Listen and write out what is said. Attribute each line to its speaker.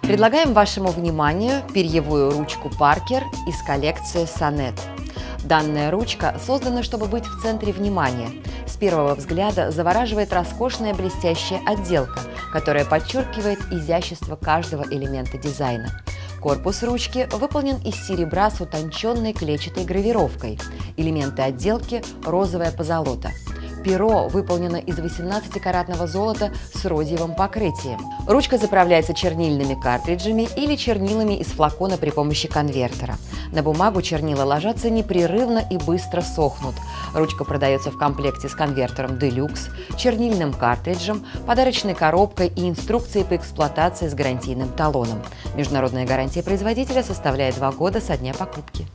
Speaker 1: Предлагаем вашему вниманию перьевую ручку Parker из коллекции Sonnet. Данная ручка создана, чтобы быть в центре внимания. С первого взгляда завораживает роскошная блестящая отделка, которая подчеркивает изящество каждого элемента дизайна. Корпус ручки выполнен из серебра с утонченной клетчатой гравировкой. Элементы отделки – розовая позолота. Перо выполнено из 18-каратного золота с розовым покрытием. Ручка заправляется чернильными картриджами или чернилами из флакона при помощи конвертера. На бумагу чернила ложатся непрерывно и быстро сохнут. Ручка продается в комплекте с конвертером Deluxe, чернильным картриджем, подарочной коробкой и инструкцией по эксплуатации с гарантийным талоном. Международная гарантия производителя составляет 2 года со дня покупки.